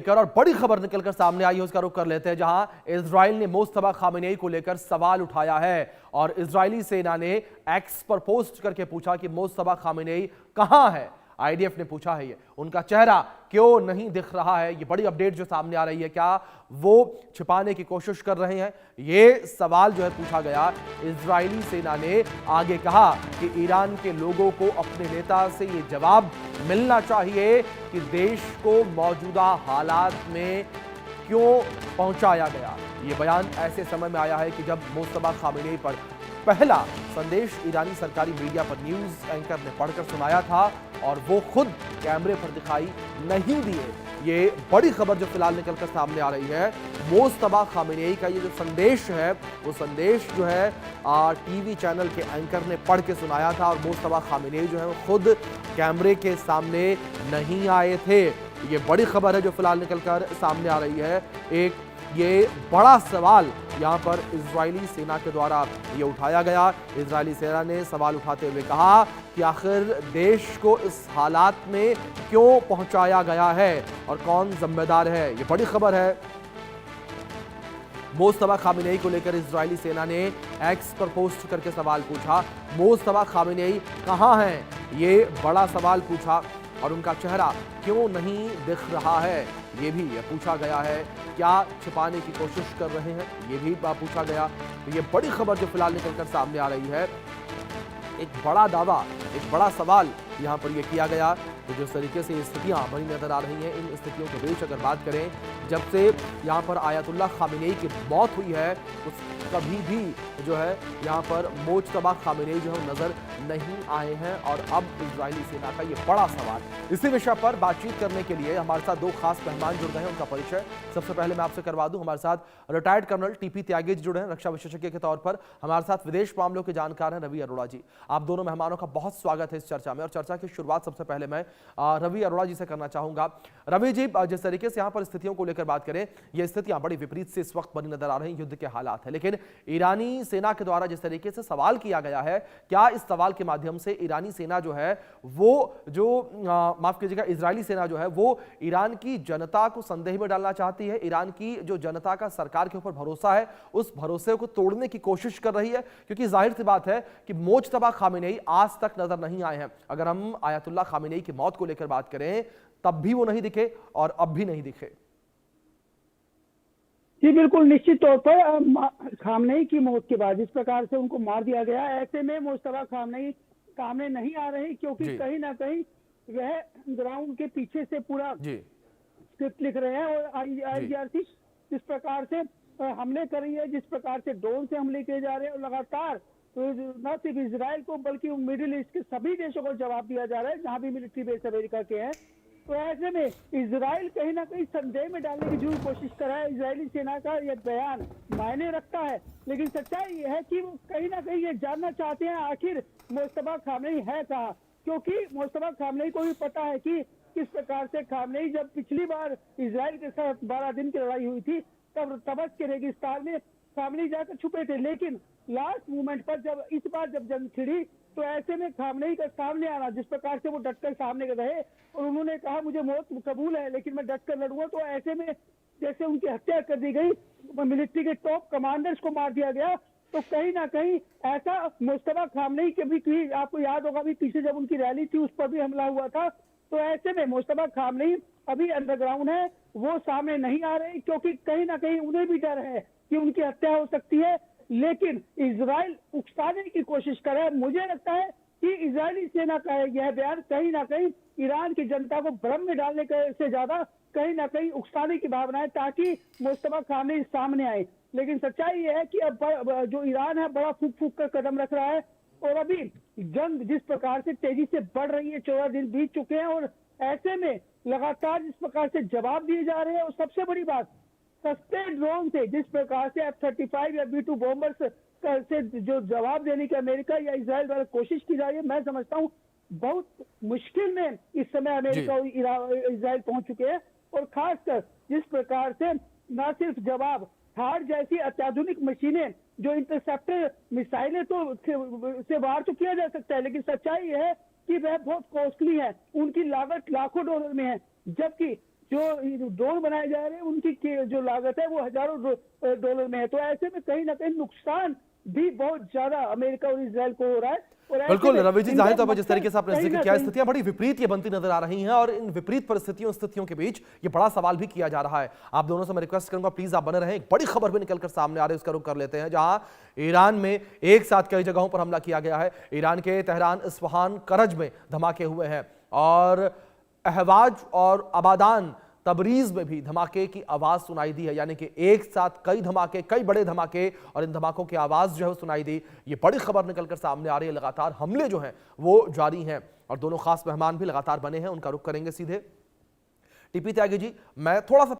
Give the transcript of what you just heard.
लेकर और बड़ी खबर निकलकर सामने आई है, उसका रुख कर लेते हैं, जहां इजराइल ने मुस्तफा खामेनेई को लेकर सवाल उठाया है और इजरायली सेना ने एक्स पर पोस्ट करके पूछा कि मुस्तफा खामेनेई कहां है। आईडीएफ ने पूछा है ये, उनका चेहरा क्यों नहीं दिख रहा है। ये बड़ी अपडेट जो सामने आ रही है, क्या वो छिपाने की कोशिश कर रहे हैं, ये सवाल जो है पूछा गया। इजरायली सेना ने आगे कहा कि ईरान के लोगों को अपने नेता से ये जवाब मिलना चाहिए कि देश को मौजूदा हालात में क्यों पहुंचाया गया। ये बयान ऐसे समय में आया है कि जब मुस्तफा खामेनेई पर पहला संदेश ईरानी सरकारी मीडिया पर न्यूज एंकर ने पढ़कर सुनाया था और वो खुद कैमरे पर दिखाई नहीं दिए। ये बड़ी खबर जो फिलहाल निकलकर सामने आ रही है, मुस्तफा खामेनेई का ये जो संदेश है, वो संदेश जो है टीवी चैनल के एंकर ने पढ़ के सुनाया था और मुस्तफा खामेनेई जो है वो खुद कैमरे के सामने नहीं आए थे। ये बड़ी खबर है जो फिलहाल निकलकर सामने आ रही है। एक ये बड़ा सवाल यहाँ पर इजरायली सेना के द्वारा ये उठाया गया। इजरायली सेना ने सवाल उठाते हुए कहा कि आखिर देश को इस हालात में क्यों पहुंचाया गया है और कौन जिम्मेदार है। ये बड़ी खबर है। मुस्तफा खामेनेई को लेकर इजरायली सेना ने एक्स पर पोस्ट करके सवाल पूछा, मुस्तफा खामेनेई कहां हैं, ये बड़ा सवाल पूछा और उनका चेहरा क्यों नहीं दिख रहा है, ये भी पूछा गया है। क्या छिपाने की कोशिश कर रहे हैं, ये भी पूछा गया। तो ये बड़ी खबर जो फिलहाल निकलकर सामने आ रही है, एक बड़ा दावा, एक बड़ा सवाल यहाँ पर यह किया गया। तो जिस तरीके से स्थितियाँ बनी नजर आ रही हैं, इन स्थितियों के बीच अगर बात करें, जब से यहाँ पर आयतुल्लाह खामेनेई की मौत हुई है, उस कभी भी जो है यहाँ पर मुस्तफा खामेनेई जो है नजर नहीं आए हैं और अब इजरायली सेना का ये बड़ा सवाल। इसी विषय पर बातचीत करने के लिए हमारे साथ दो खास मेहमान जुड़ गए हैं, उनका परिचय सबसे पहले मैं आपसे करवा दूं। हमारे साथ retired colonel TP Tyagi ji जुड़े हैं, रक्षा विशेषज्ञ के तौर पर। हमारे साथ विदेश मामलों के जानकार हैं रवि अरोड़ा जी। आप दोनों मेहमानों का बहुत स्वागत है इस चर्चा में और चर्चा की शुरुआत सबसे पहले मैं रवि अरोड़ा जी से करना चाहूंगा। रवि जी, जिस तरीके से यहाँ पर स्थितियों को लेकर बात करें, ये स्थितियां बड़ी विपरीत से इस वक्त बनी नजर आ रही हैं, युद्ध के हालात है, लेकिन ईरानी सेना के द्वारा जिस तरीके से सवाल किया गया है, क्या इस सवाल के माध्यम से ईरानी सेना जो है वो जो माफ कीजिएगा इजरायली सेना जो है वो ईरान की जनता को संदेह में डालना चाहती है, ईरान की जो जनता का सरकार के ऊपर भरोसा है उस भरोसे को तोड़ने की कोशिश कर रही है? क्योंकि जाहिर सी बात है कि मुस्तफा खामेनेई आज तक नजर नहीं आए हैं। अगर हम आयतुल्लाह खामेनेई की मौत को लेकर बात करें, तब भी वो नहीं दिखे और अब भी नहीं दिखे। जी बिल्कुल, निश्चित तौर पर खामनेई की मौत के बाद जिस प्रकार से उनको मार दिया गया, ऐसे में मुस्तफा खामनेई सामने नहीं आ रहे, क्योंकि कहीं ना कहीं वह ग्राउंड के पीछे से पूरा स्क्रिप्ट लिख रहे हैं और आईजीआरसी जिस प्रकार से हमले कर रही है, जिस प्रकार से ड्रोन से हमले किए जा रहे हैं और लगातार तो न सिर्फ इजराइल को बल्कि मिडिल ईस्ट के सभी देशों को जवाब दिया जा रहा है जहां भी मिलिट्री बेस अमेरिका के हैं। तो ऐसे में इजराइल कहीं ना कहीं संदेह में डालने की जो कोशिश कर रहा है। इजरायली सेना का यह बयान मायने रखता है, लेकिन सच्चाई यह है कि कहीं ना कहीं ये जानना चाहते हैं आखिर मुस्तफा खामेनेई है कहाँ, क्योंकि मुस्तफा खामेनेई को भी पता है कि किस प्रकार से खामेनेई जब पिछली बार इजराइल के साथ 12 दिन की लड़ाई हुई थी तब तबस के रेगिस्तान में खामेनेई जाकर छुपे थे, लेकिन लास्ट मोमेंट पर जब इस बार जब जंग छिड़ी तो ऐसे में खामेनेई का सामने आना, जिस प्रकार से वो डटकर सामने रहे और उन्होंने कहा मुझे मौत कबूल है लेकिन मैं डटकर लड़ूंगा, तो ऐसे में जैसे उनकी हत्या कर दी गई, मिलिट्री के टॉप कमांडर्स को मार दिया गया, तो कहीं ना कहीं ऐसा मुस्तफा खामेनेई के भी आपको याद होगा भी पीछे जब उनकी रैली थी उस पर भी हमला हुआ था। तो ऐसे में मुस्तफा खामेनेई अभी अंडरग्राउंड है, वो सामने नहीं आ रहे क्योंकि कहीं ना कहीं उन्हें भी डर है कि उनकी हत्या हो सकती है, लेकिन इजराइल उकसाने की कोशिश कर रहा है। मुझे लगता है कि इजरायली सेना का यह बयान कहीं ना कहीं ईरान की जनता को भ्रम में डालने से ज्यादा कहीं ना कहीं उकसाने की भावना है ताकि मुस्तफा खामेनेई सामने आए। लेकिन सच्चाई यह है कि अब जो ईरान है बड़ा फूक फूक कर कदम रख रहा है और अभी जंग जिस प्रकार से तेजी से बढ़ रही है, 14 दिन बीत चुके हैं और ऐसे में लगातार जिस प्रकार से जवाब दिए जा रहे हैं और सबसे बड़ी बात सस्ते ड्रोन से जिस प्रकार से F-35 या B-2 बॉम्बर्स से जो जवाब देने की अमेरिका या इजराइल द्वारा कोशिश की जा रही है, मैं समझता हूँ बहुत मुश्किल में इस समय अमेरिका और इजराइल पहुंच चुके हैं। और खासकर जिस प्रकार से न सिर्फ जवाब थार जैसी अत्याधुनिक मशीनें जो इंटरसेप्टर मिसाइलें तो से वार तो किया जा सकता है, लेकिन सच्चाई यह है कि वह बहुत कॉस्टली है, उनकी लागत लाखों डॉलर में है, जबकि जो ड्रोन बनाए जा रहे हैं उनकी जो लागत है वो हजारों डॉलर में है। तो ऐसे में कहीं ना कहीं नुकसान भी बहुत ज्यादा अमेरिका और इजराइल को हो रहा है। और बिल्कुल रवि जी, जाहिर तौर पर जिस तरीके से आपने जिक्र किया, स्थितियां बड़ी विपरीत ये बनती नजर आ रही हैं और इन विपरीत स्थितियों के बीच ये बड़ा सवाल भी किया जा रहा है। आप दोनों से मैं रिक्वेस्ट करूंगा प्लीज आप बने रहें। एक बड़ी खबर भी निकलकर सामने आ रही है, उसका रुख कर लेते हैं, जहां ईरान में एक साथ कई जगहों पर हमला किया गया है। ईरान के तेहरान, इस्फहान, करज में धमाके हुए हैं और अहवाज और अबादान, तबरीज में भी धमाके की आवाज सुनाई दी है। यानी कि एक साथ कई धमाके, कई बड़े धमाके, और इन धमाकों की आवाज जो है सुनाई दी। ये बड़ी खबर निकलकर सामने आ रही है। लगातार हमले जो हैं वो जारी हैं और दोनों खास मेहमान भी लगातार बने हैं, उनका रुख करेंगे सीधे। टीपी त्यागी जी, मैं थोड़ा सा